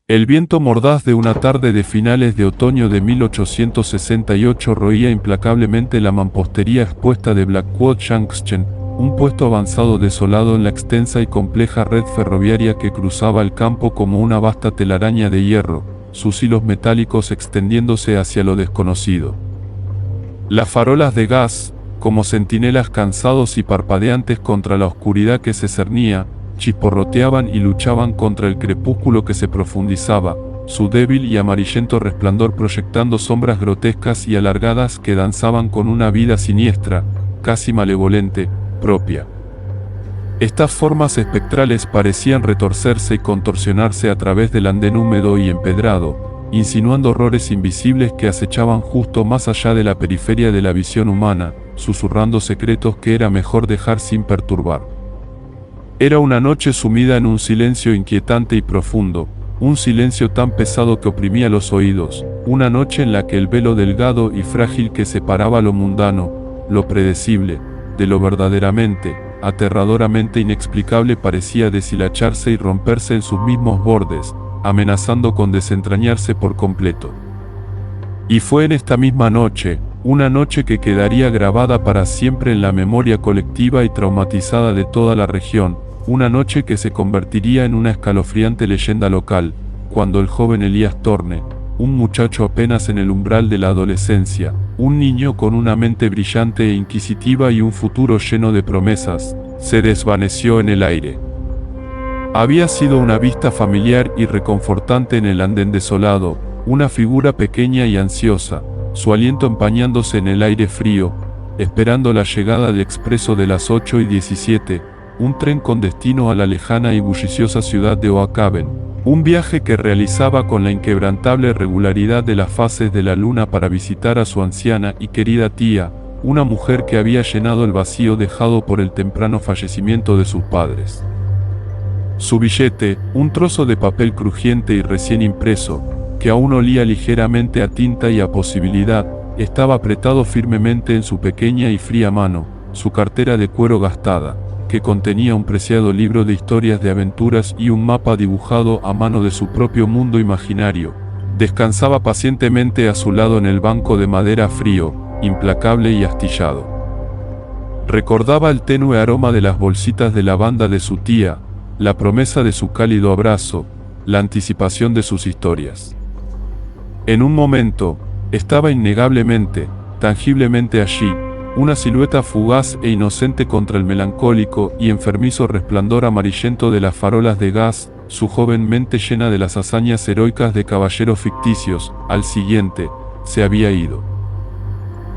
El viento mordaz de una tarde de finales de otoño de 1868 roía implacablemente la mampostería expuesta de Blackwood Junction, un puesto avanzado desolado en la extensa y compleja red ferroviaria que cruzaba el campo como una vasta telaraña de hierro, sus hilos metálicos extendiéndose hacia lo desconocido. Las farolas de gas, como centinelas cansados y parpadeantes contra la oscuridad que se cernía, chisporroteaban y luchaban contra el crepúsculo que se profundizaba, su débil y amarillento resplandor proyectando sombras grotescas y alargadas que danzaban con una vida siniestra, casi malevolente, propia. Estas formas espectrales parecían retorcerse y contorsionarse a través del andén húmedo y empedrado, insinuando horrores invisibles que acechaban justo más allá de la periferia de la visión humana, susurrando secretos que era mejor dejar sin perturbar. Era una noche sumida en un silencio inquietante y profundo, un silencio tan pesado que oprimía los oídos, una noche en la que el velo delgado y frágil que separaba lo mundano, lo predecible, de lo verdaderamente, aterradoramente inexplicable parecía deshilacharse y romperse en sus mismos bordes, amenazando con desentrañarse por completo. Y fue en esta misma noche, una noche que quedaría grabada para siempre en la memoria colectiva y traumatizada de toda la región, una noche que se convertiría en una escalofriante leyenda local, cuando el joven Elías Thorne, un muchacho apenas en el umbral de la adolescencia, un niño con una mente brillante e inquisitiva y un futuro lleno de promesas, se desvaneció en el aire. Había sido una vista familiar y reconfortante en el andén desolado, una figura pequeña y ansiosa, su aliento empañándose en el aire frío, esperando la llegada del expreso de las 8:17, un tren con destino a la lejana y bulliciosa ciudad de Oakhaven, un viaje que realizaba con la inquebrantable regularidad de las fases de la luna para visitar a su anciana y querida tía, una mujer que había llenado el vacío dejado por el temprano fallecimiento de sus padres. Su billete, un trozo de papel crujiente y recién impreso, que aún olía ligeramente a tinta y a posibilidad, estaba apretado firmemente en su pequeña y fría mano, su cartera de cuero gastada, que contenía un preciado libro de historias de aventuras y un mapa dibujado a mano de su propio mundo imaginario, descansaba pacientemente a su lado en el banco de madera frío, implacable y astillado. Recordaba el tenue aroma de las bolsitas de lavanda de su tía, la promesa de su cálido abrazo, la anticipación de sus historias. En un momento, estaba innegablemente, tangiblemente allí, una silueta fugaz e inocente contra el melancólico y enfermizo resplandor amarillento de las farolas de gas, su joven mente llena de las hazañas heroicas de caballeros ficticios, al siguiente, se había ido.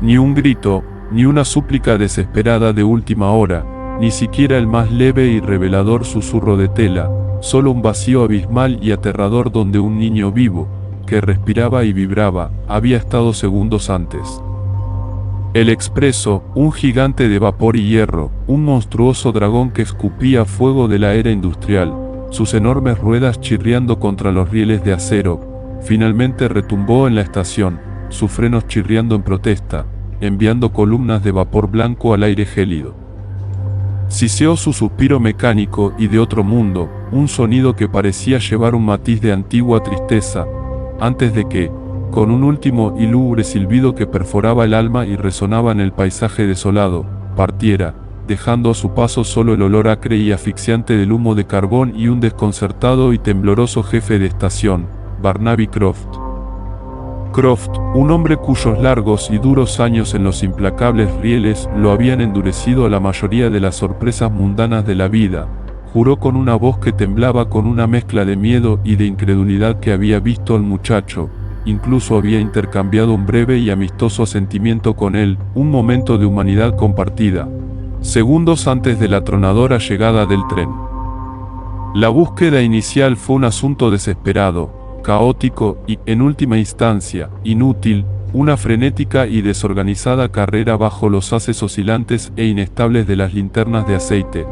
Ni un grito, ni una súplica desesperada de última hora, ni siquiera el más leve y revelador susurro de tela, solo un vacío abismal y aterrador donde un niño vivo, que respiraba y vibraba, había estado segundos antes. El expreso, un gigante de vapor y hierro, un monstruoso dragón que escupía fuego de la era industrial, sus enormes ruedas chirriando contra los rieles de acero, finalmente retumbó en la estación, sus frenos chirriando en protesta, enviando columnas de vapor blanco al aire gélido. Siseó su suspiro mecánico y de otro mundo, un sonido que parecía llevar un matiz de antigua tristeza, antes de que, con un último y lúgubre silbido que perforaba el alma y resonaba en el paisaje desolado, partiera, dejando a su paso solo el olor acre y asfixiante del humo de carbón y un desconcertado y tembloroso jefe de estación, Barnaby Croft. Croft, un hombre cuyos largos y duros años en los implacables rieles lo habían endurecido a la mayoría de las sorpresas mundanas de la vida, juró con una voz que temblaba con una mezcla de miedo y de incredulidad que había visto al muchacho, incluso había intercambiado un breve y amistoso asentimiento con él, un momento de humanidad compartida, segundos antes de la atronadora llegada del tren. La búsqueda inicial fue un asunto desesperado, caótico y, en última instancia, inútil, una frenética y desorganizada carrera bajo los haces oscilantes e inestables de las linternas de aceite,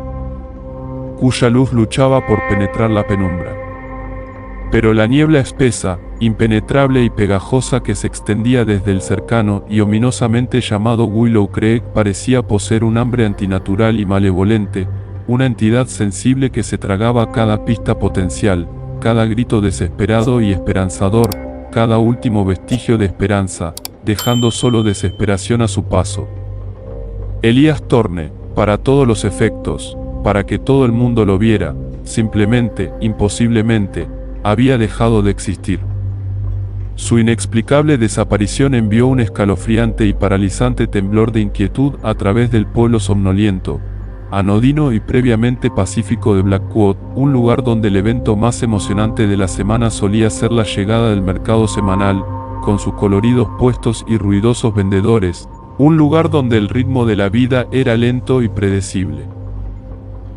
cuya luz luchaba por penetrar la penumbra. Pero la niebla espesa, impenetrable y pegajosa que se extendía desde el cercano y ominosamente llamado Willow Creek parecía poseer un hambre antinatural y malevolente, una entidad sensible que se tragaba cada pista potencial, cada grito desesperado y esperanzador, cada último vestigio de esperanza, dejando solo desesperación a su paso. Elías Thorne, para todos los efectos, para que todo el mundo lo viera, simplemente, imposiblemente, había dejado de existir. Su inexplicable desaparición envió un escalofriante y paralizante temblor de inquietud a través del pueblo somnoliento, anodino y previamente pacífico de Blackwood, un lugar donde el evento más emocionante de la semana solía ser la llegada del mercado semanal, con sus coloridos puestos y ruidosos vendedores, un lugar donde el ritmo de la vida era lento y predecible.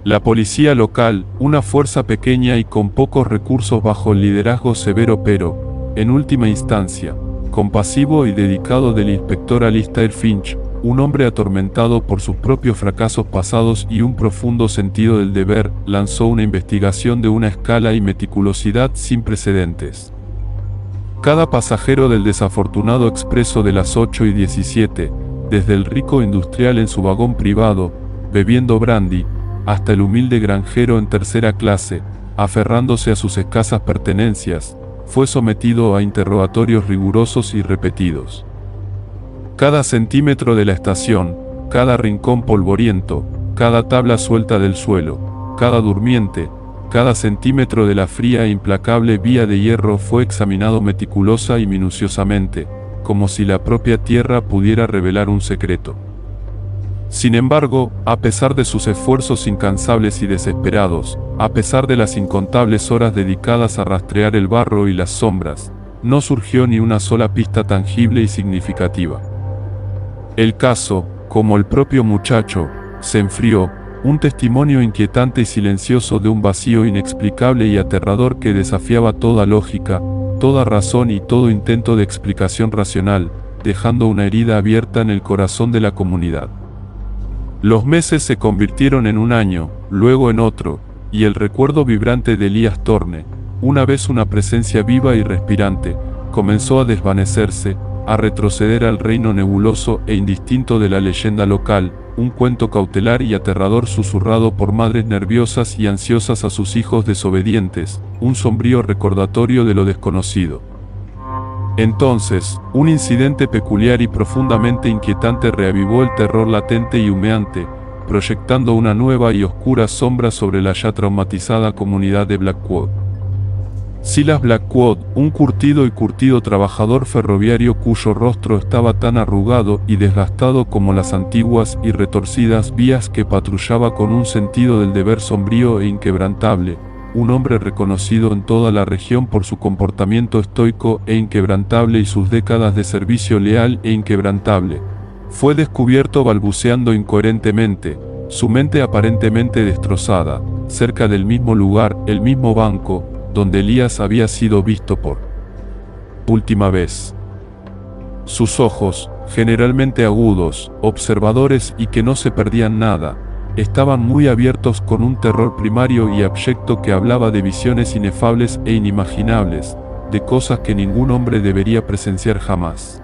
La policía local, una fuerza pequeña y con pocos recursos bajo el liderazgo severo pero, en última instancia, compasivo y dedicado del inspector Alistair Finch, un hombre atormentado por sus propios fracasos pasados y un profundo sentido del deber, lanzó una investigación de una escala y meticulosidad sin precedentes. Cada pasajero del desafortunado expreso de las 8:17, desde el rico industrial en su vagón privado, bebiendo brandy, hasta el humilde granjero en tercera clase, aferrándose a sus escasas pertenencias, fue sometido a interrogatorios rigurosos y repetidos. Cada centímetro de la estación, cada rincón polvoriento, cada tabla suelta del suelo, cada durmiente, cada centímetro de la fría e implacable vía de hierro fue examinado meticulosa y minuciosamente, como si la propia tierra pudiera revelar un secreto. Sin embargo, a pesar de sus esfuerzos incansables y desesperados, a pesar de las incontables horas dedicadas a rastrear el barro y las sombras, no surgió ni una sola pista tangible y significativa. El caso, como el propio muchacho, se enfrió, un testimonio inquietante y silencioso de un vacío inexplicable y aterrador que desafiaba toda lógica, toda razón y todo intento de explicación racional, dejando una herida abierta en el corazón de la comunidad. Los meses se convirtieron en un año, luego en otro, y el recuerdo vibrante de Elías Thorne, una vez una presencia viva y respirante, comenzó a desvanecerse, a retroceder al reino nebuloso e indistinto de la leyenda local, un cuento cautelar y aterrador susurrado por madres nerviosas y ansiosas a sus hijos desobedientes, un sombrío recordatorio de lo desconocido. Entonces, un incidente peculiar y profundamente inquietante reavivó el terror latente y humeante, proyectando una nueva y oscura sombra sobre la ya traumatizada comunidad de Blackwood. Silas Blackwood, un curtido trabajador ferroviario cuyo rostro estaba tan arrugado y desgastado como las antiguas y retorcidas vías que patrullaba con un sentido del deber sombrío e inquebrantable, un hombre reconocido en toda la región por su comportamiento estoico e inquebrantable y sus décadas de servicio leal e inquebrantable, fue descubierto balbuceando incoherentemente, su mente aparentemente destrozada, cerca del mismo lugar, el mismo banco, donde Elías había sido visto por última vez. Sus ojos, generalmente agudos, observadores y que no se perdían nada, estaban muy abiertos con un terror primario y abyecto que hablaba de visiones inefables e inimaginables, de cosas que ningún hombre debería presenciar jamás.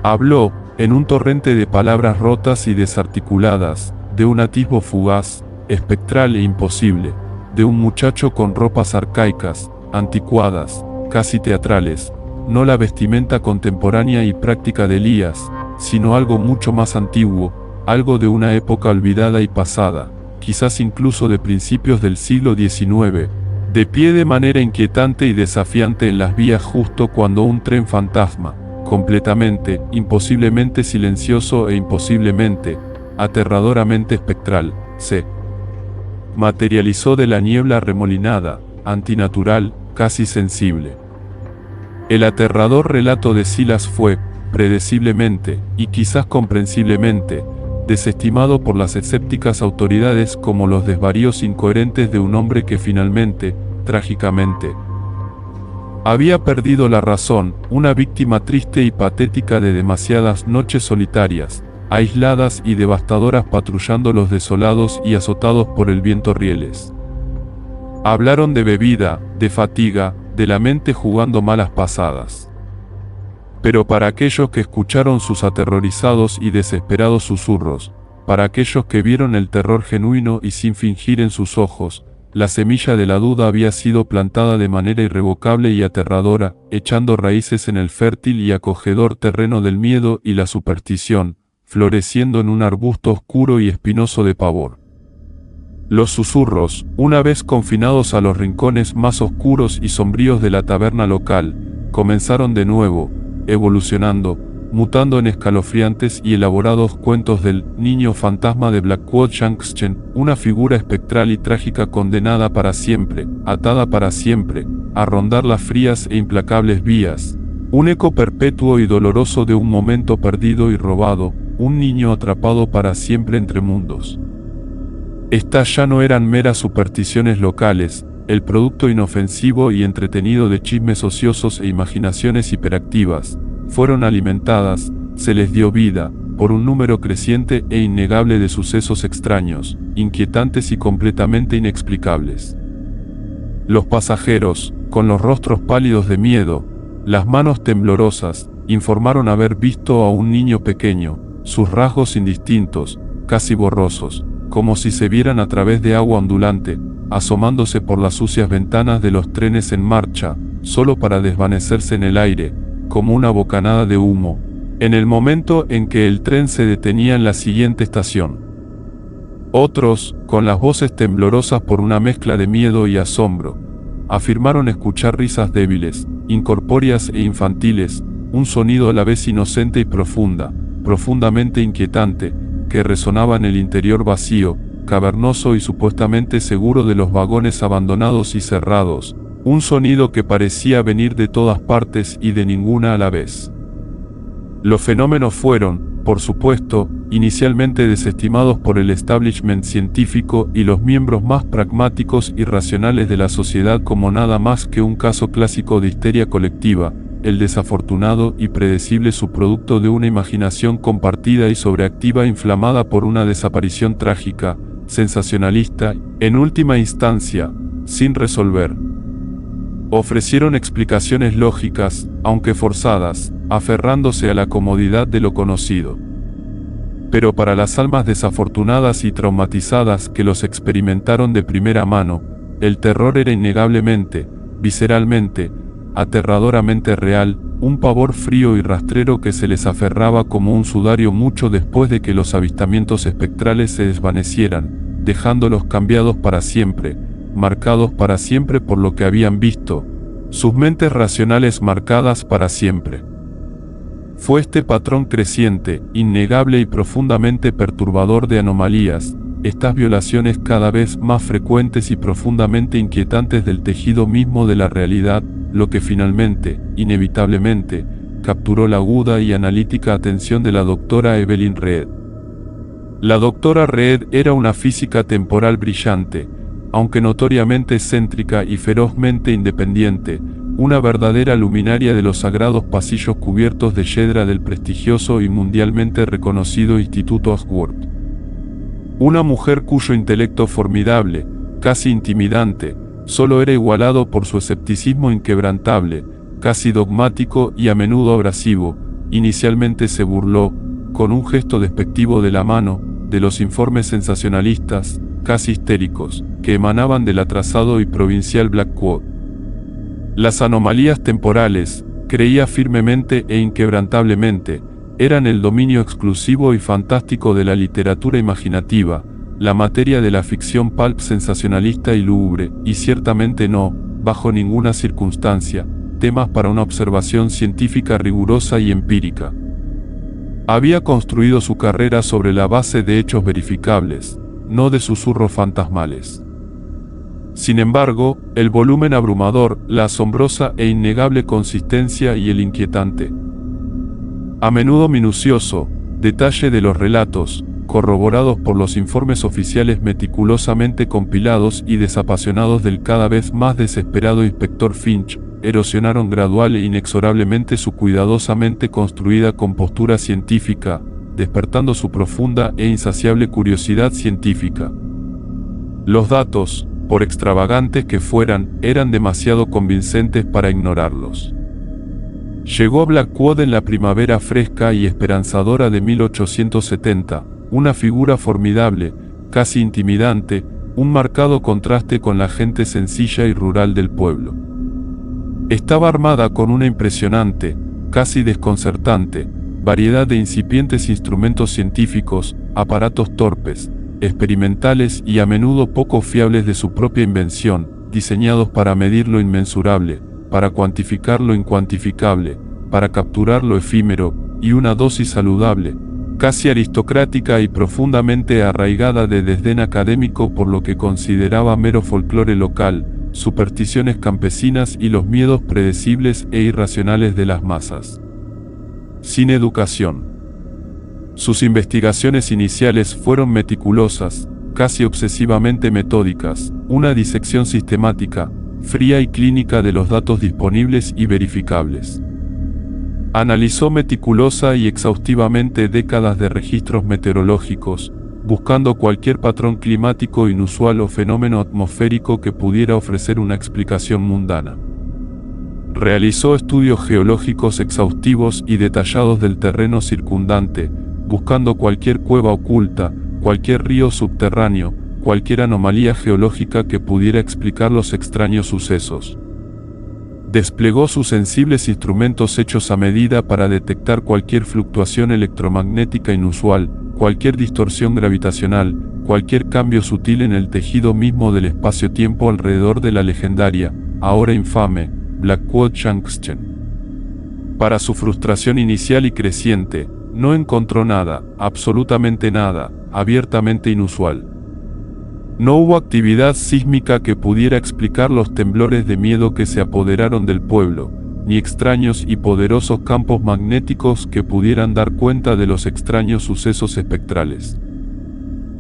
Habló, en un torrente de palabras rotas y desarticuladas, de un atisbo fugaz, espectral e imposible, de un muchacho con ropas arcaicas, anticuadas, casi teatrales, no la vestimenta contemporánea y práctica de Elías, sino algo mucho más antiguo, algo de una época olvidada y pasada, quizás incluso de principios del siglo XIX, de pie de manera inquietante y desafiante en las vías justo cuando un tren fantasma, completamente, imposiblemente silencioso e imposiblemente, aterradoramente espectral, se materializó de la niebla remolinada, antinatural, casi sensible. El aterrador relato de Silas fue, predeciblemente, y quizás comprensiblemente, desestimado por las escépticas autoridades como los desvaríos incoherentes de un hombre que finalmente, trágicamente, había perdido la razón, una víctima triste y patética de demasiadas noches solitarias, aisladas y devastadoras patrullando los desolados y azotados por el viento rieles. Hablaron de bebida, de fatiga, de la mente jugando malas pasadas. Pero para aquellos que escucharon sus aterrorizados y desesperados susurros, para aquellos que vieron el terror genuino y sin fingir en sus ojos, la semilla de la duda había sido plantada de manera irrevocable y aterradora, echando raíces en el fértil y acogedor terreno del miedo y la superstición, floreciendo en un arbusto oscuro y espinoso de pavor. Los susurros, una vez confinados a los rincones más oscuros y sombríos de la taberna local, comenzaron de nuevo, evolucionando, mutando en escalofriantes y elaborados cuentos del niño fantasma de Blackwood Junction, una figura espectral y trágica condenada para siempre, atada para siempre, a rondar las frías e implacables vías. Un eco perpetuo y doloroso de un momento perdido y robado, un niño atrapado para siempre entre mundos. Estas ya no eran meras supersticiones locales, el producto inofensivo y entretenido de chismes ociosos e imaginaciones hiperactivas. Fueron alimentadas, se les dio vida, por un número creciente e innegable de sucesos extraños, inquietantes y completamente inexplicables. Los pasajeros, con los rostros pálidos de miedo, las manos temblorosas, informaron haber visto a un niño pequeño, sus rasgos indistintos, casi borrosos, como si se vieran a través de agua ondulante, asomándose por las sucias ventanas de los trenes en marcha, solo para desvanecerse en el aire, como una bocanada de humo, en el momento en que el tren se detenía en la siguiente estación. Otros, con las voces temblorosas por una mezcla de miedo y asombro, afirmaron escuchar risas débiles, incorpóreas e infantiles, un sonido a la vez inocente y profundamente inquietante, que resonaba en el interior vacío, cavernoso y supuestamente seguro de los vagones abandonados y cerrados, un sonido que parecía venir de todas partes y de ninguna a la vez. Los fenómenos fueron, por supuesto, inicialmente desestimados por el establishment científico y los miembros más pragmáticos y racionales de la sociedad como nada más que un caso clásico de histeria colectiva, el desafortunado y predecible subproducto de una imaginación compartida y sobreactiva inflamada por una desaparición trágica, sensacionalista, en última instancia, sin resolver. Ofrecieron explicaciones lógicas, aunque forzadas, aferrándose a la comodidad de lo conocido. Pero para las almas desafortunadas y traumatizadas que los experimentaron de primera mano, el terror era innegablemente, visceralmente, aterradoramente real, un pavor frío y rastrero que se les aferraba como un sudario mucho después de que los avistamientos espectrales se desvanecieran, dejándolos cambiados para siempre, marcados para siempre por lo que habían visto, sus mentes racionales marcadas para siempre. Fue este patrón creciente, innegable y profundamente perturbador de anomalías, estas violaciones cada vez más frecuentes y profundamente inquietantes del tejido mismo de la realidad, lo que finalmente, inevitablemente, capturó la aguda y analítica atención de la doctora Evelyn Reed. La doctora Reed era una física temporal brillante, aunque notoriamente excéntrica y ferozmente independiente, una verdadera luminaria de los sagrados pasillos cubiertos de yedra del prestigioso y mundialmente reconocido Instituto Ashworth. Una mujer cuyo intelecto formidable, casi intimidante, solo era igualado por su escepticismo inquebrantable, casi dogmático y a menudo abrasivo. Inicialmente se burló, con un gesto despectivo de la mano, de los informes sensacionalistas, casi histéricos, que emanaban del atrasado y provincial Blackwood. Las anomalías temporales, creía firmemente e inquebrantablemente, eran el dominio exclusivo y fantástico de la literatura imaginativa, la materia de la ficción pulp sensacionalista y lúgubre, y ciertamente no, bajo ninguna circunstancia, temas para una observación científica rigurosa y empírica. Había construido su carrera sobre la base de hechos verificables, no de susurros fantasmales. Sin embargo, el volumen abrumador, la asombrosa e innegable consistencia y el inquietante, a menudo minucioso, detalle de los relatos, corroborados por los informes oficiales meticulosamente compilados y desapasionados del cada vez más desesperado inspector Finch, erosionaron gradual e inexorablemente su cuidadosamente construida compostura científica, despertando su profunda e insaciable curiosidad científica. Los datos, por extravagantes que fueran, eran demasiado convincentes para ignorarlos. Llegó a Blackwood en la primavera fresca y esperanzadora de 1870, una figura formidable, casi intimidante, un marcado contraste con la gente sencilla y rural del pueblo. Estaba armada con una impresionante, casi desconcertante, variedad de incipientes instrumentos científicos, aparatos torpes, experimentales y a menudo poco fiables de su propia invención, diseñados para medir lo inmensurable, para cuantificar lo incuantificable, para capturar lo efímero, y una dosis saludable, casi aristocrática y profundamente arraigada de desdén académico por lo que consideraba mero folclore local, supersticiones campesinas y los miedos predecibles e irracionales de las masas. Sin educación. Sus investigaciones iniciales fueron meticulosas, casi obsesivamente metódicas, una disección sistemática, fría y clínica de los datos disponibles y verificables. Analizó meticulosa y exhaustivamente décadas de registros meteorológicos, buscando cualquier patrón climático inusual o fenómeno atmosférico que pudiera ofrecer una explicación mundana. Realizó estudios geológicos exhaustivos y detallados del terreno circundante, buscando cualquier cueva oculta, cualquier río subterráneo, cualquier anomalía geológica que pudiera explicar los extraños sucesos. Desplegó sus sensibles instrumentos hechos a medida para detectar cualquier fluctuación electromagnética inusual, cualquier distorsión gravitacional, cualquier cambio sutil en el tejido mismo del espacio-tiempo alrededor de la legendaria, ahora infame, Blackwood Junction. Para su frustración inicial y creciente, no encontró nada, absolutamente nada, abiertamente inusual. No hubo actividad sísmica que pudiera explicar los temblores de miedo que se apoderaron del pueblo, ni extraños y poderosos campos magnéticos que pudieran dar cuenta de los extraños sucesos espectrales.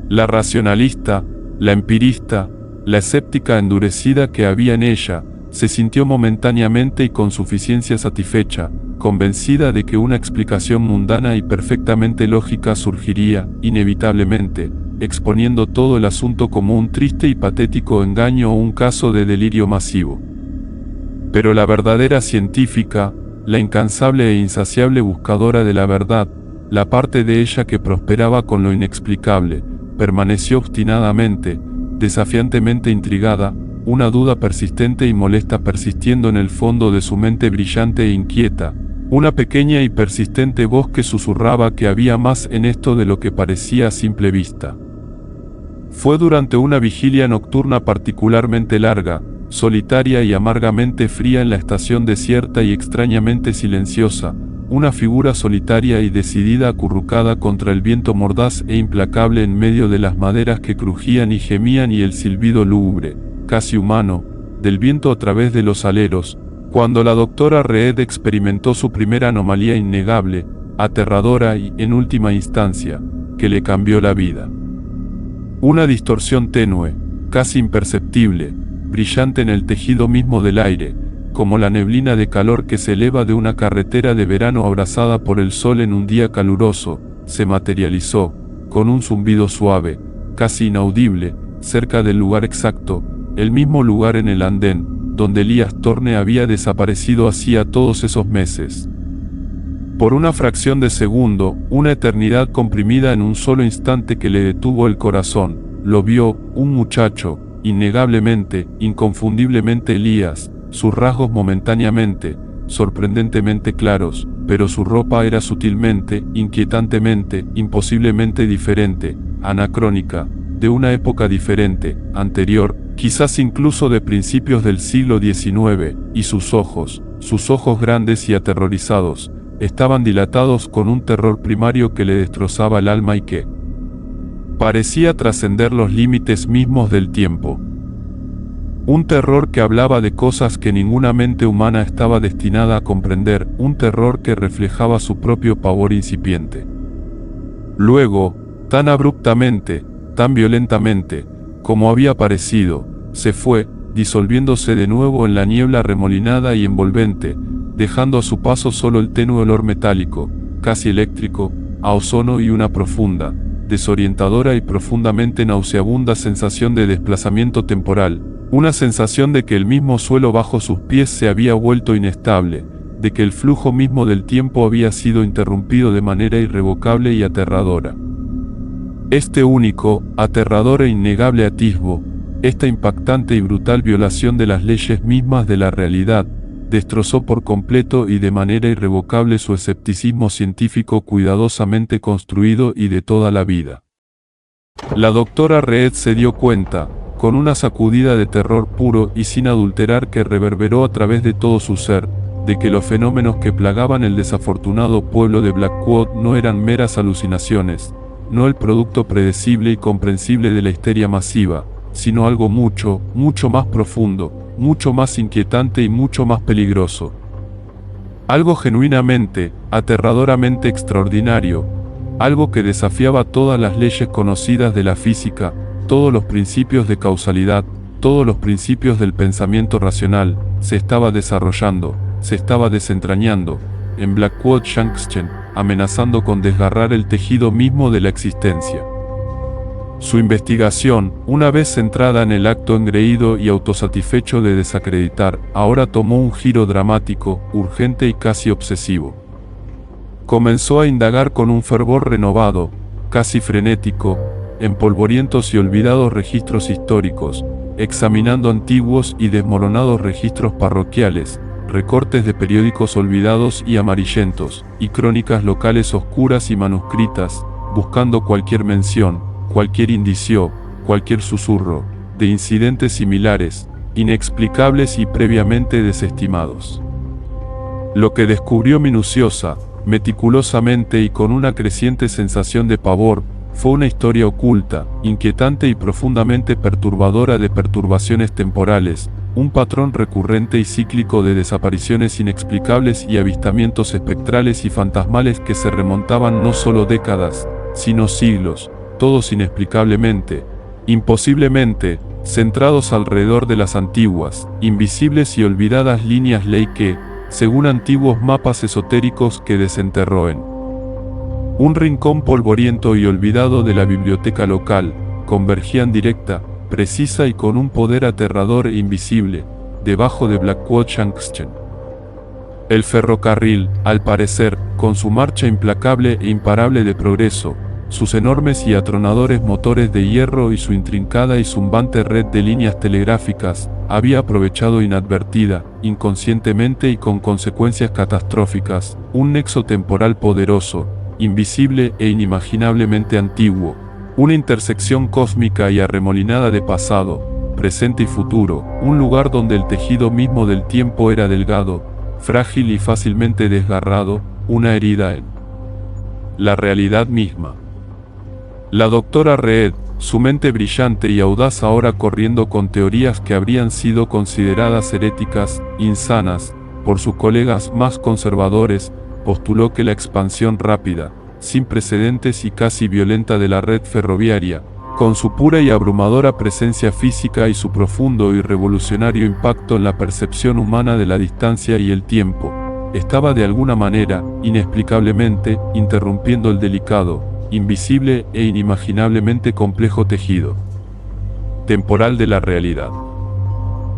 La racionalista, la empirista, la escéptica endurecida que había en ella, se sintió momentáneamente y con suficiencia satisfecha, convencida de que una explicación mundana y perfectamente lógica surgiría, inevitablemente, exponiendo todo el asunto como un triste y patético engaño o un caso de delirio masivo. Pero la verdadera científica, la incansable e insaciable buscadora de la verdad, la parte de ella que prosperaba con lo inexplicable, permaneció obstinadamente, desafiantemente intrigada, una duda persistente y molesta persistiendo en el fondo de su mente brillante e inquieta, una pequeña y persistente voz que susurraba que había más en esto de lo que parecía a simple vista. Fue durante una vigilia nocturna particularmente larga, solitaria y amargamente fría en la estación desierta y extrañamente silenciosa, una figura solitaria y decidida acurrucada contra el viento mordaz e implacable en medio de las maderas que crujían y gemían y el silbido lúgubre, casi humano, del viento a través de los aleros, cuando la doctora Reed experimentó su primera anomalía innegable, aterradora y, en última instancia, que le cambió la vida. Una distorsión tenue, casi imperceptible, brillante en el tejido mismo del aire, como la neblina de calor que se eleva de una carretera de verano abrazada por el sol en un día caluroso, se materializó, con un zumbido suave, casi inaudible, cerca del lugar exacto, el mismo lugar en el andén, donde Elías Thorne había desaparecido hacía todos esos meses. Por una fracción de segundo, una eternidad comprimida en un solo instante que le detuvo el corazón, lo vio, un muchacho, innegablemente, inconfundiblemente Elías, sus rasgos momentáneamente, sorprendentemente claros, pero su ropa era sutilmente, inquietantemente, imposiblemente diferente, anacrónica, de una época diferente, anterior, quizás incluso de principios del siglo XIX, y sus ojos grandes y aterrorizados, estaban dilatados con un terror primario que le destrozaba el alma y que parecía trascender los límites mismos del tiempo. Un terror que hablaba de cosas que ninguna mente humana estaba destinada a comprender, un terror que reflejaba su propio pavor incipiente. Luego, tan abruptamente, tan violentamente, como había aparecido, se fue, disolviéndose de nuevo en la niebla remolinada y envolvente, dejando a su paso solo el tenue olor metálico, casi eléctrico, a ozono y una profunda, desorientadora y profundamente nauseabunda sensación de desplazamiento temporal, una sensación de que el mismo suelo bajo sus pies se había vuelto inestable, de que el flujo mismo del tiempo había sido interrumpido de manera irrevocable y aterradora. Este único, aterrador e innegable atisbo, esta impactante y brutal violación de las leyes mismas de la realidad, destrozó por completo y de manera irrevocable su escepticismo científico cuidadosamente construido y de toda la vida. La doctora Reed se dio cuenta, con una sacudida de terror puro y sin adulterar que reverberó a través de todo su ser, de que los fenómenos que plagaban el desafortunado pueblo de Blackwood no eran meras alucinaciones, no el producto predecible y comprensible de la histeria masiva, sino algo mucho, mucho más profundo, mucho más inquietante y mucho más peligroso. Algo genuinamente, aterradoramente extraordinario, algo que desafiaba todas las leyes conocidas de la física, todos los principios de causalidad, todos los principios del pensamiento racional, se estaba desarrollando, se estaba desentrañando, en Blackwood Junction, amenazando con desgarrar el tejido mismo de la existencia. Su investigación, una vez centrada en el acto engreído y autosatisfecho de desacreditar, ahora tomó un giro dramático, urgente y casi obsesivo. Comenzó a indagar con un fervor renovado, casi frenético, en polvorientos y olvidados registros históricos, examinando antiguos y desmoronados registros parroquiales, recortes de periódicos olvidados y amarillentos, y crónicas locales oscuras y manuscritas, buscando cualquier mención, cualquier indicio, cualquier susurro, de incidentes similares, inexplicables y previamente desestimados. Lo que descubrió minuciosa, meticulosamente y con una creciente sensación de pavor, fue una historia oculta, inquietante y profundamente perturbadora de perturbaciones temporales, un patrón recurrente y cíclico de desapariciones inexplicables y avistamientos espectrales y fantasmales que se remontaban no solo décadas, sino siglos, todos inexplicablemente, imposiblemente, centrados alrededor de las antiguas, invisibles y olvidadas líneas ley que, según antiguos mapas esotéricos que desenterró en un rincón polvoriento y olvidado de la biblioteca local, convergían directa, precisa y con un poder aterrador e invisible, debajo de Blackwood Junction. El ferrocarril, al parecer, con su marcha implacable e imparable de progreso, sus enormes y atronadores motores de hierro y su intrincada y zumbante red de líneas telegráficas, había aprovechado inadvertida, inconscientemente y con consecuencias catastróficas, un nexo temporal poderoso, invisible e inimaginablemente antiguo, una intersección cósmica y arremolinada de pasado, presente y futuro, un lugar donde el tejido mismo del tiempo era delgado, frágil y fácilmente desgarrado, una herida en la realidad misma. La doctora Reed, su mente brillante y audaz ahora corriendo con teorías que habrían sido consideradas heréticas, insanas, por sus colegas más conservadores, postuló que la expansión rápida, sin precedentes y casi violenta de la red ferroviaria, con su pura y abrumadora presencia física y su profundo y revolucionario impacto en la percepción humana de la distancia y el tiempo, estaba de alguna manera, inexplicablemente, interrumpiendo el delicado, invisible e inimaginablemente complejo tejido temporal de la realidad.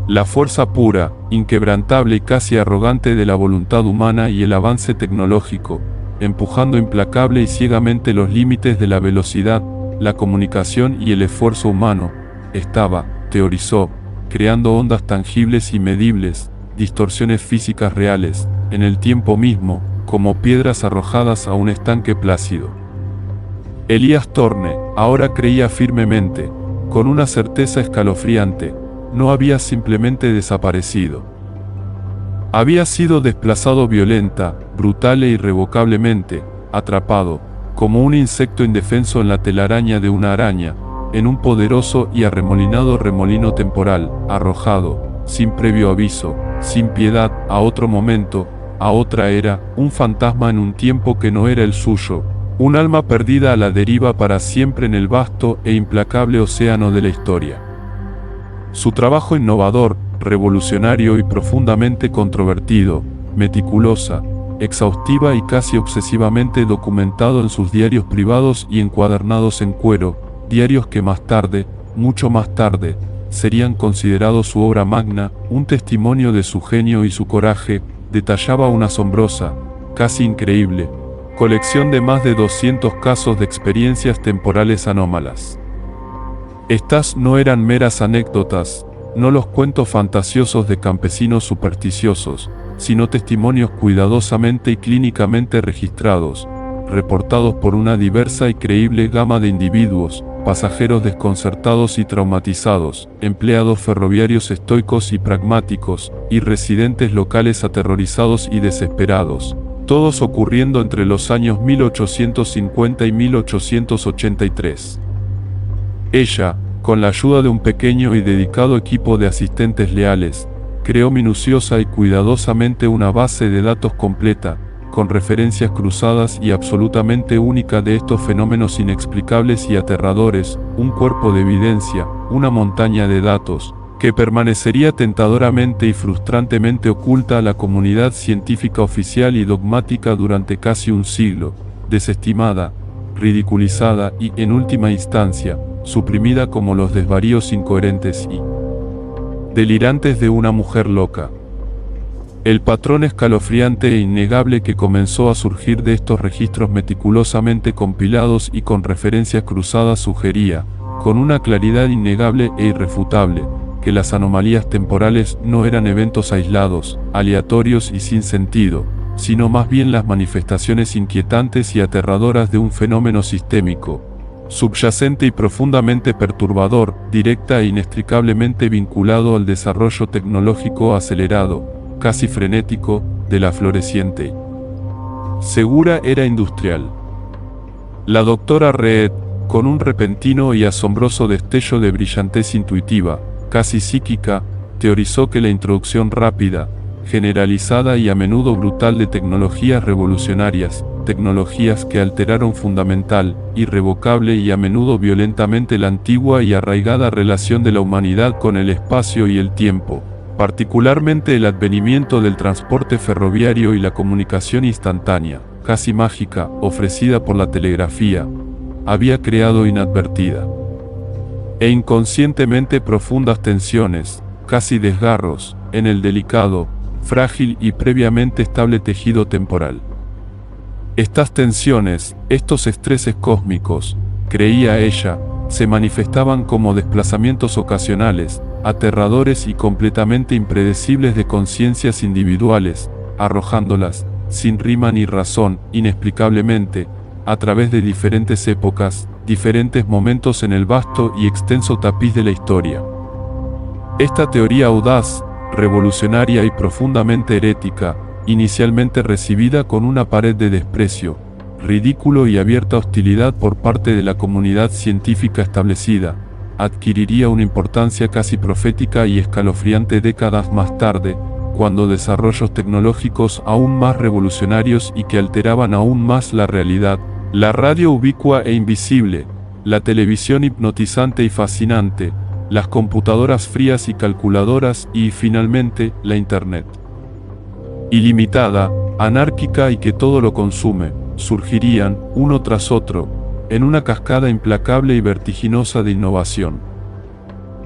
La fuerza pura, inquebrantable y casi arrogante de la voluntad humana y el avance tecnológico, empujando implacable y ciegamente los límites de la velocidad, la comunicación y el esfuerzo humano, estaba, teorizó, creando ondas tangibles y medibles, distorsiones físicas reales, en el tiempo mismo, como piedras arrojadas a un estanque plácido. Elías Thorne, ahora creía firmemente, con una certeza escalofriante, no había simplemente desaparecido. Había sido desplazado violenta, brutal e irrevocablemente, atrapado, como un insecto indefenso en la telaraña de una araña, en un poderoso y arremolinado remolino temporal, arrojado, sin previo aviso, sin piedad, a otro momento, a otra era, un fantasma en un tiempo que no era el suyo, un alma perdida a la deriva para siempre en el vasto e implacable océano de la historia. Su trabajo innovador, revolucionario y profundamente controvertido, meticulosa, exhaustiva y casi obsesivamente documentado en sus diarios privados y encuadernados en cuero, diarios que más tarde, mucho más tarde, serían considerados su obra magna, un testimonio de su genio y su coraje, detallaba una asombrosa, casi increíble, Colección de más de 200 casos de experiencias temporales anómalas. Estas no eran meras anécdotas, no los cuentos fantasiosos de campesinos supersticiosos, sino testimonios cuidadosamente y clínicamente registrados, reportados por una diversa y creíble gama de individuos, pasajeros desconcertados y traumatizados, empleados ferroviarios estoicos y pragmáticos, y residentes locales aterrorizados y desesperados, todos ocurriendo entre los años 1850 y 1883. Ella, con la ayuda de un pequeño y dedicado equipo de asistentes leales, creó minuciosa y cuidadosamente una base de datos completa, con referencias cruzadas y absolutamente única de estos fenómenos inexplicables y aterradores, un cuerpo de evidencia, una montaña de datos, que permanecería tentadoramente y frustrantemente oculta a la comunidad científica oficial y dogmática durante casi un siglo, desestimada, ridiculizada y, en última instancia, suprimida como los desvaríos incoherentes y delirantes de una mujer loca. El patrón escalofriante e innegable que comenzó a surgir de estos registros meticulosamente compilados y con referencias cruzadas sugería, con una claridad innegable e irrefutable, que las anomalías temporales no eran eventos aislados, aleatorios y sin sentido, sino más bien las manifestaciones inquietantes y aterradoras de un fenómeno sistémico, subyacente y profundamente perturbador, directa e inextricablemente vinculado al desarrollo tecnológico acelerado, casi frenético, de la floreciente segura era industrial. La doctora Reed, con un repentino y asombroso destello de brillantez intuitiva, casi psíquica, teorizó que la introducción rápida, generalizada y a menudo brutal de tecnologías revolucionarias, tecnologías que alteraron fundamental, irrevocable y a menudo violentamente la antigua y arraigada relación de la humanidad con el espacio y el tiempo, particularmente el advenimiento del transporte ferroviario y la comunicación instantánea, casi mágica, ofrecida por la telegrafía, había creado inadvertida e inconscientemente profundas tensiones, casi desgarros, en el delicado, frágil y previamente estable tejido temporal. Estas tensiones, estos estreses cósmicos, creía ella, se manifestaban como desplazamientos ocasionales, aterradores y completamente impredecibles de conciencias individuales, arrojándolas, sin rima ni razón, inexplicablemente, a través de diferentes épocas, diferentes momentos en el vasto y extenso tapiz de la historia. Esta teoría audaz, revolucionaria y profundamente herética, inicialmente recibida con una pared de desprecio, ridículo y abierta hostilidad por parte de la comunidad científica establecida, adquiriría una importancia casi profética y escalofriante décadas más tarde, cuando desarrollos tecnológicos aún más revolucionarios y que alteraban aún más la realidad, la radio ubicua e invisible, la televisión hipnotizante y fascinante, las computadoras frías y calculadoras y, finalmente, la Internet ilimitada, anárquica y que todo lo consume, surgirían, uno tras otro, en una cascada implacable y vertiginosa de innovación.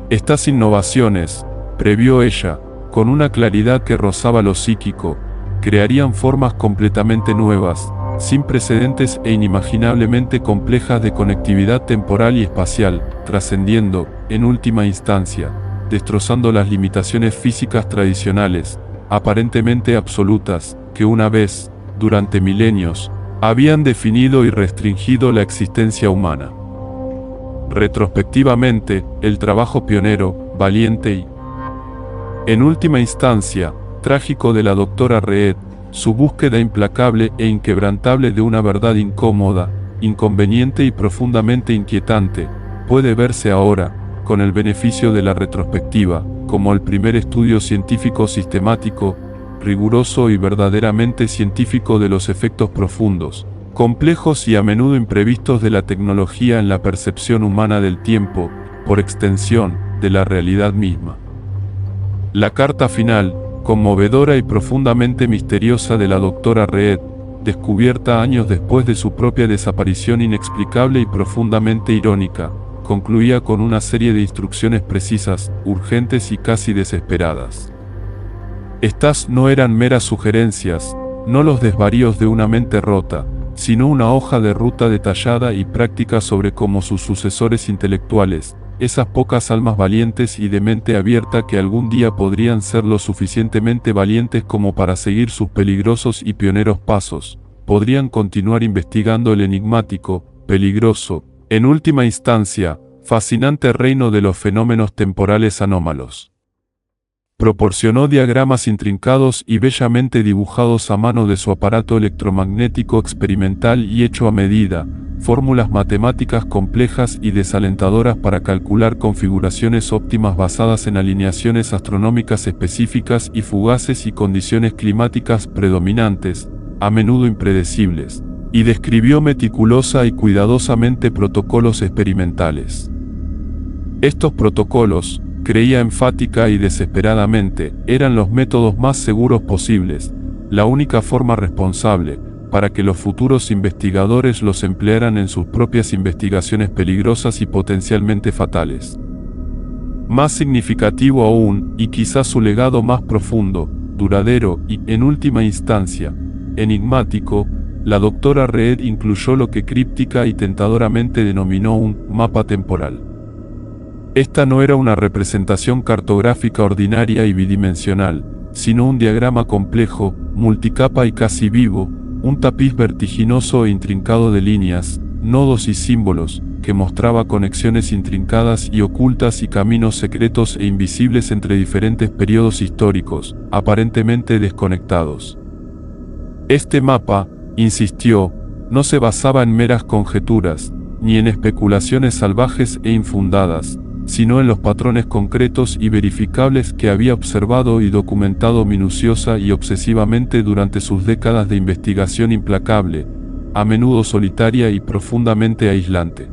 Estas innovaciones, previó ella, con una claridad que rozaba lo psíquico, crearían formas completamente nuevas, sin precedentes e inimaginablemente complejas de conectividad temporal y espacial, trascendiendo, en última instancia, destrozando las limitaciones físicas tradicionales, aparentemente absolutas, que una vez, durante milenios, habían definido y restringido la existencia humana. Retrospectivamente, el trabajo pionero, valiente y, en última instancia, trágico de la doctora Reed, su búsqueda implacable e inquebrantable de una verdad incómoda, inconveniente y profundamente inquietante, puede verse ahora, con el beneficio de la retrospectiva, como el primer estudio científico sistemático, riguroso y verdaderamente científico de los efectos profundos, complejos y a menudo imprevistos de la tecnología en la percepción humana del tiempo, por extensión, de la realidad misma. La carta final, conmovedora y profundamente misteriosa de la doctora Reed, descubierta años después de su propia desaparición inexplicable y profundamente irónica, concluía con una serie de instrucciones precisas, urgentes y casi desesperadas. Estas no eran meras sugerencias, no los desvaríos de una mente rota, sino una hoja de ruta detallada y práctica sobre cómo sus sucesores intelectuales, esas pocas almas valientes y de mente abierta que algún día podrían ser lo suficientemente valientes como para seguir sus peligrosos y pioneros pasos, podrían continuar investigando el enigmático, peligroso, en última instancia, fascinante reino de los fenómenos temporales anómalos. Proporcionó diagramas intrincados y bellamente dibujados a mano de su aparato electromagnético experimental y hecho a medida, fórmulas matemáticas complejas y desalentadoras para calcular configuraciones óptimas basadas en alineaciones astronómicas específicas y fugaces y condiciones climáticas predominantes, a menudo impredecibles, y describió meticulosa y cuidadosamente protocolos experimentales. Estos protocolos, creía enfática y desesperadamente, eran los métodos más seguros posibles, la única forma responsable, para que los futuros investigadores los emplearan en sus propias investigaciones peligrosas y potencialmente fatales. Más significativo aún, y quizás su legado más profundo, duradero y, en última instancia, enigmático, la doctora Reed incluyó lo que críptica y tentadoramente denominó un mapa temporal. Esta no era una representación cartográfica ordinaria y bidimensional, sino un diagrama complejo, multicapa y casi vivo, un tapiz vertiginoso e intrincado de líneas, nodos y símbolos, que mostraba conexiones intrincadas y ocultas y caminos secretos e invisibles entre diferentes periodos históricos, aparentemente desconectados. Este mapa, insistió, no se basaba en meras conjeturas, ni en especulaciones salvajes e infundadas, sino en los patrones concretos y verificables que había observado y documentado minuciosa y obsesivamente durante sus décadas de investigación implacable, a menudo solitaria y profundamente aislante.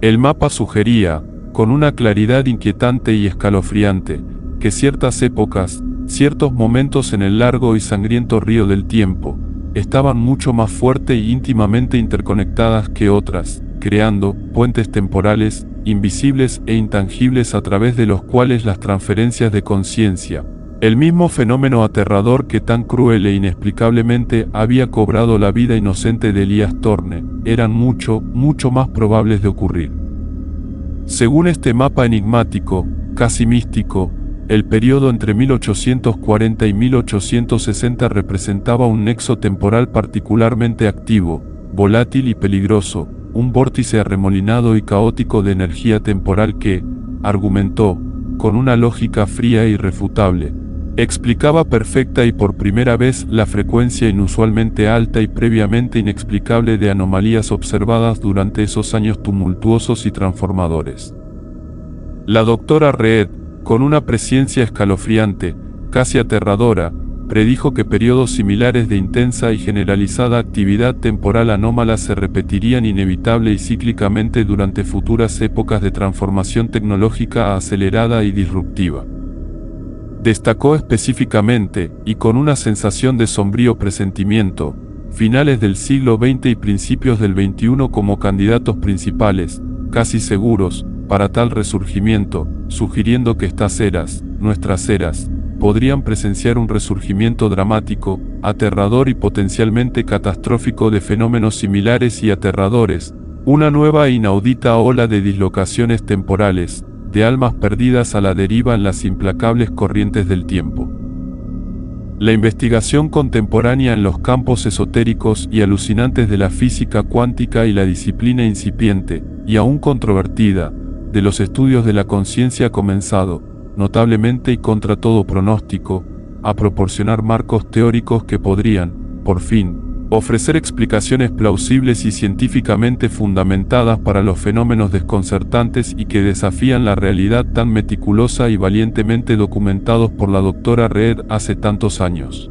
El mapa sugería, con una claridad inquietante y escalofriante, que ciertas épocas, ciertos momentos en el largo y sangriento río del tiempo, estaban mucho más fuerte e íntimamente interconectadas que otras, creando puentes temporales, invisibles e intangibles a través de los cuales las transferencias de conciencia, el mismo fenómeno aterrador que tan cruel e inexplicablemente había cobrado la vida inocente de Elias Thorne, eran mucho más probables de ocurrir. Según este mapa enigmático, casi místico, el periodo entre 1840 y 1860 representaba un nexo temporal particularmente activo, volátil y peligroso, un vórtice arremolinado y caótico de energía temporal que, argumentó, con una lógica fría e irrefutable, explicaba perfecta y por primera vez la frecuencia inusualmente alta y previamente inexplicable de anomalías observadas durante esos años tumultuosos y transformadores. La doctora Reed, con una presciencia escalofriante, casi aterradora, predijo que periodos similares de intensa y generalizada actividad temporal anómala se repetirían inevitable y cíclicamente durante futuras épocas de transformación tecnológica acelerada y disruptiva. Destacó específicamente, y con una sensación de sombrío presentimiento, finales del siglo XX y principios del XXI como candidatos principales, casi seguros, para tal resurgimiento, sugiriendo que estas eras, nuestras eras, podrían presenciar un resurgimiento dramático, aterrador y potencialmente catastrófico de fenómenos similares y aterradores, una nueva e inaudita ola de dislocaciones temporales, de almas perdidas a la deriva en las implacables corrientes del tiempo. La investigación contemporánea en los campos esotéricos y alucinantes de la física cuántica y la disciplina incipiente, y aún controvertida, de los estudios de la conciencia ha comenzado, notablemente y contra todo pronóstico, a proporcionar marcos teóricos que podrían, por fin, ofrecer explicaciones plausibles y científicamente fundamentadas para los fenómenos desconcertantes y que desafían la realidad tan meticulosa y valientemente documentados por la doctora Reed hace tantos años.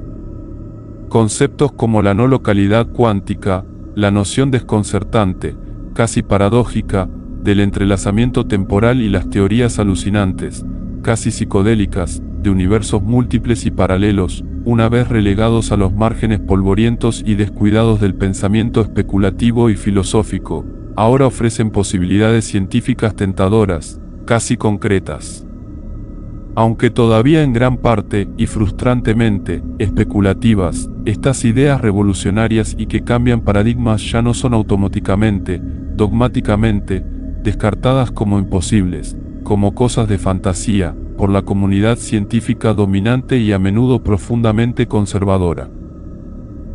Conceptos como la no localidad cuántica, la noción desconcertante, casi paradójica, del entrelazamiento temporal y las teorías alucinantes, casi psicodélicas, de universos múltiples y paralelos, una vez relegados a los márgenes polvorientos y descuidados del pensamiento especulativo y filosófico, ahora ofrecen posibilidades científicas tentadoras, casi concretas. Aunque todavía en gran parte, y frustrantemente, especulativas, estas ideas revolucionarias y que cambian paradigmas ya no son automáticamente, dogmáticamente, descartadas como imposibles, como cosas de fantasía, por la comunidad científica dominante y a menudo profundamente conservadora.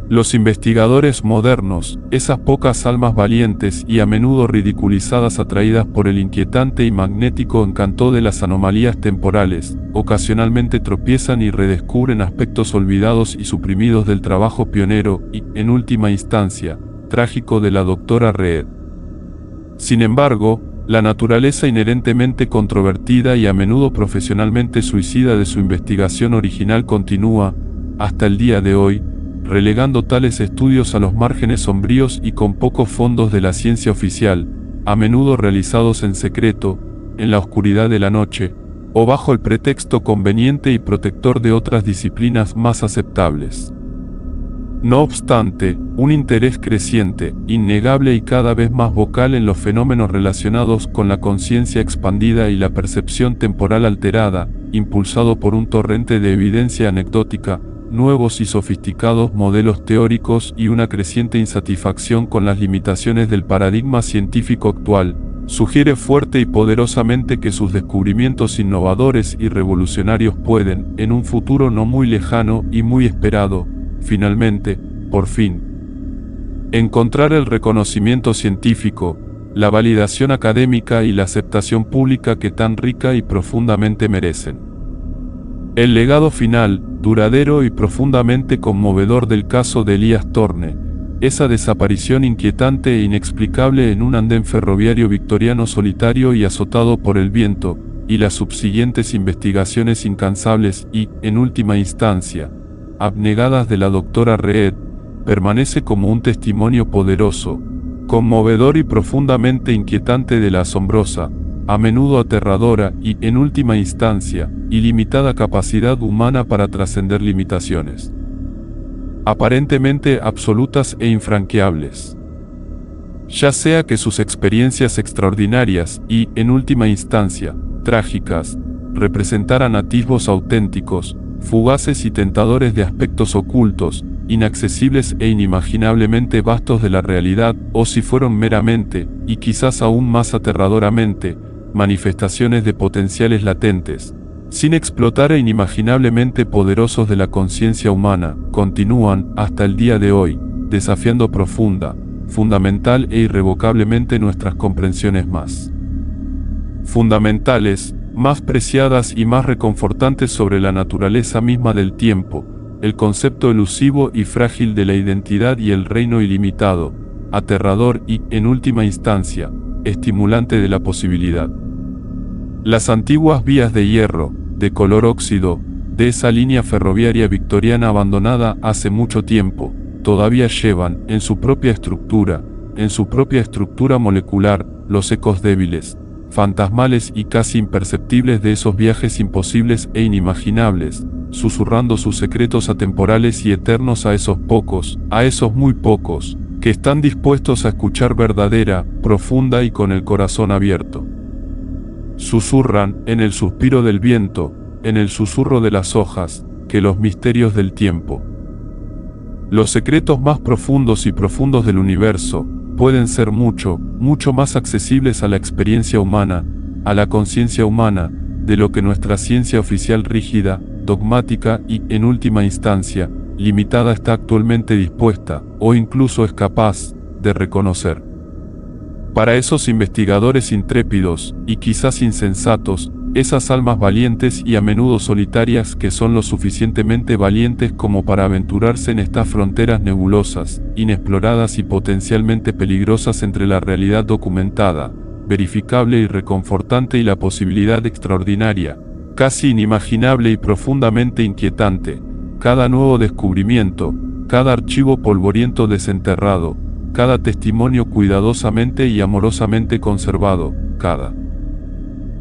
Los investigadores modernos, esas pocas almas valientes y a menudo ridiculizadas atraídas por el inquietante y magnético encanto de las anomalías temporales, ocasionalmente tropiezan y redescubren aspectos olvidados y suprimidos del trabajo pionero y, en última instancia, trágico de la doctora Reed. Sin embargo, la naturaleza inherentemente controvertida y a menudo profesionalmente suicida de su investigación original continúa, hasta el día de hoy, relegando tales estudios a los márgenes sombríos y con pocos fondos de la ciencia oficial, a menudo realizados en secreto, en la oscuridad de la noche, o bajo el pretexto conveniente y protector de otras disciplinas más aceptables. No obstante, un interés creciente, innegable y cada vez más vocal en los fenómenos relacionados con la conciencia expandida y la percepción temporal alterada, impulsado por un torrente de evidencia anecdótica, nuevos y sofisticados modelos teóricos y una creciente insatisfacción con las limitaciones del paradigma científico actual, sugiere fuerte y poderosamente que sus descubrimientos innovadores y revolucionarios pueden, en un futuro no muy lejano y muy esperado, finalmente, por fin, encontrar el reconocimiento científico, la validación académica y la aceptación pública que tan rica y profundamente merecen. El legado final, duradero y profundamente conmovedor del caso de Elías Thorne, esa desaparición inquietante e inexplicable en un andén ferroviario victoriano solitario y azotado por el viento, y las subsiguientes investigaciones incansables y, en última instancia, abnegadas de la doctora Reed, permanece como un testimonio poderoso, conmovedor y profundamente inquietante de la asombrosa, a menudo aterradora y, en última instancia, ilimitada capacidad humana para trascender limitaciones aparentemente absolutas e infranqueables. Ya sea que sus experiencias extraordinarias y, en última instancia, trágicas, representaran atisbos auténticos, fugaces y tentadores de aspectos ocultos, inaccesibles e inimaginablemente vastos de la realidad, o si fueron meramente, y quizás aún más aterradoramente, manifestaciones de potenciales latentes, sin explotar e inimaginablemente poderosos de la conciencia humana, continúan, hasta el día de hoy, desafiando profunda, fundamental e irrevocablemente nuestras comprensiones más fundamentales, más preciadas y más reconfortantes sobre la naturaleza misma del tiempo, el concepto elusivo y frágil de la identidad y el reino ilimitado, aterrador y, en última instancia, estimulante de la posibilidad. Las antiguas vías de hierro, de color óxido, de esa línea ferroviaria victoriana abandonada hace mucho tiempo, todavía llevan, en su propia estructura molecular, los ecos débiles, fantasmales y casi imperceptibles de esos viajes imposibles e inimaginables, susurrando sus secretos atemporales y eternos a esos pocos, a esos muy pocos, que están dispuestos a escuchar verdadera, profunda y con el corazón abierto. Susurran, en el suspiro del viento, en el susurro de las hojas, que los misterios del tiempo, los secretos más profundos y profundos del universo, pueden ser mucho más accesibles a la experiencia humana, a la conciencia humana, de lo que nuestra ciencia oficial rígida, dogmática y, en última instancia, limitada está actualmente dispuesta, o incluso es capaz, de reconocer. Para esos investigadores intrépidos, y quizás insensatos, esas almas valientes y a menudo solitarias que son lo suficientemente valientes como para aventurarse en estas fronteras nebulosas, inexploradas y potencialmente peligrosas entre la realidad documentada, verificable y reconfortante y la posibilidad extraordinaria, casi inimaginable y profundamente inquietante, cada nuevo descubrimiento, cada archivo polvoriento desenterrado, cada testimonio cuidadosamente y amorosamente conservado, cada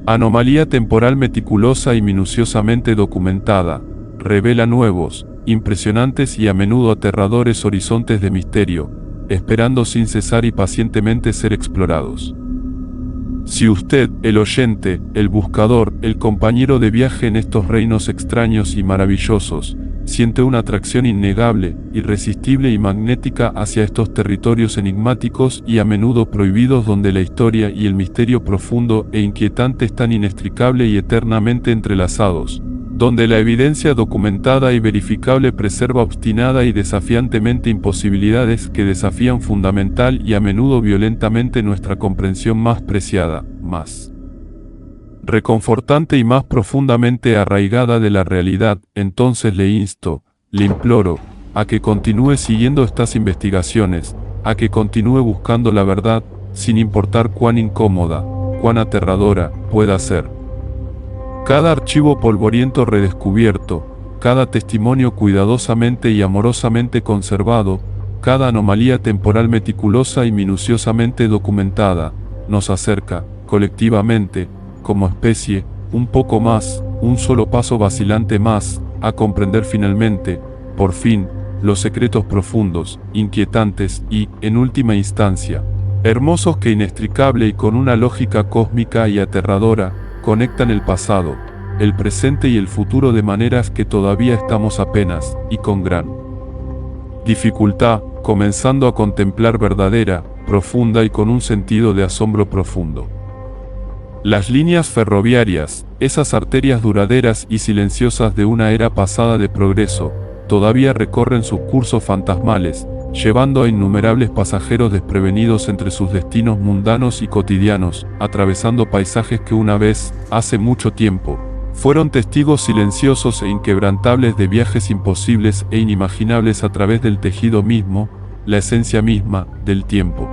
anomalía temporal meticulosa y minuciosamente documentada, revela nuevos, impresionantes y a menudo aterradores horizontes de misterio, esperando sin cesar y pacientemente ser explorados. Si usted, el oyente, el buscador, el compañero de viaje en estos reinos extraños y maravillosos, siente una atracción innegable, irresistible y magnética hacia estos territorios enigmáticos y a menudo prohibidos donde la historia y el misterio profundo e inquietante están inextricable y eternamente entrelazados, donde la evidencia documentada y verificable preserva obstinada y desafiantemente imposibilidades que desafían fundamental y a menudo violentamente nuestra comprensión más preciada, más reconfortante y más profundamente arraigada de la realidad, entonces le insto, le imploro, a que continúe siguiendo estas investigaciones, a que continúe buscando la verdad, sin importar cuán incómoda, cuán aterradora pueda ser. Cada archivo polvoriento redescubierto, cada testimonio cuidadosamente y amorosamente conservado, cada anomalía temporal meticulosa y minuciosamente documentada, nos acerca, colectivamente, como especie, un poco más, un solo paso vacilante más, a comprender finalmente, por fin, los secretos profundos, inquietantes y, en última instancia, hermosos que inextricable y con una lógica cósmica y aterradora, conectan el pasado, el presente y el futuro de maneras que todavía estamos apenas, y con gran dificultad, comenzando a contemplar verdadera, profunda y con un sentido de asombro profundo. Las líneas ferroviarias, esas arterias duraderas y silenciosas de una era pasada de progreso, todavía recorren sus cursos fantasmales, llevando a innumerables pasajeros desprevenidos entre sus destinos mundanos y cotidianos, atravesando paisajes que una vez, hace mucho tiempo, fueron testigos silenciosos e inquebrantables de viajes imposibles e inimaginables a través del tejido mismo, la esencia misma, del tiempo.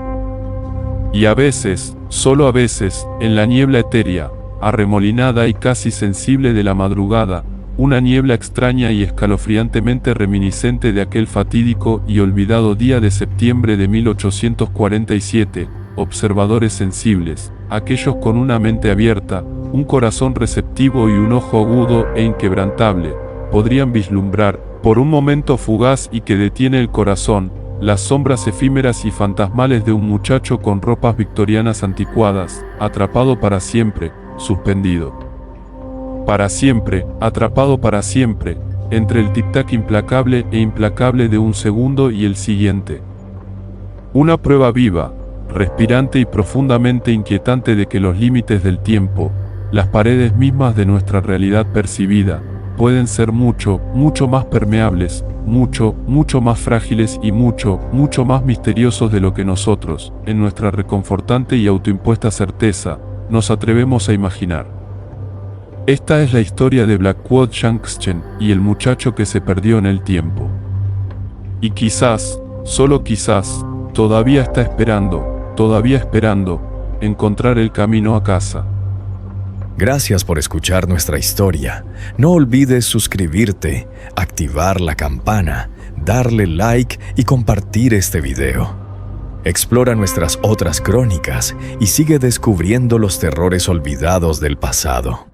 Y a veces, solo a veces, en la niebla etérea, arremolinada y casi sensible de la madrugada, una niebla extraña y escalofriantemente reminiscente de aquel fatídico y olvidado día de septiembre de 1847, observadores sensibles, aquellos con una mente abierta, un corazón receptivo y un ojo agudo e inquebrantable, podrían vislumbrar, por un momento fugaz y que detiene el corazón, las sombras efímeras y fantasmales de un muchacho con ropas victorianas anticuadas, atrapado para siempre, suspendido. Para siempre, atrapado para siempre, entre el tic-tac implacable e implacable de un segundo y el siguiente. Una prueba viva, respirante y profundamente inquietante de que los límites del tiempo, las paredes mismas de nuestra realidad percibida, pueden ser mucho, mucho más permeables, mucho, mucho más frágiles y mucho, mucho más misteriosos de lo que nosotros, en nuestra reconfortante y autoimpuesta certeza, nos atrevemos a imaginar. Esta es la historia de Blackwood Shankschen y el muchacho que se perdió en el tiempo. Y quizás, solo quizás, todavía está esperando, encontrar el camino a casa. Gracias por escuchar nuestra historia. No olvides suscribirte, activar la campana, darle like y compartir este video. Explora nuestras otras crónicas y sigue descubriendo los terrores olvidados del pasado.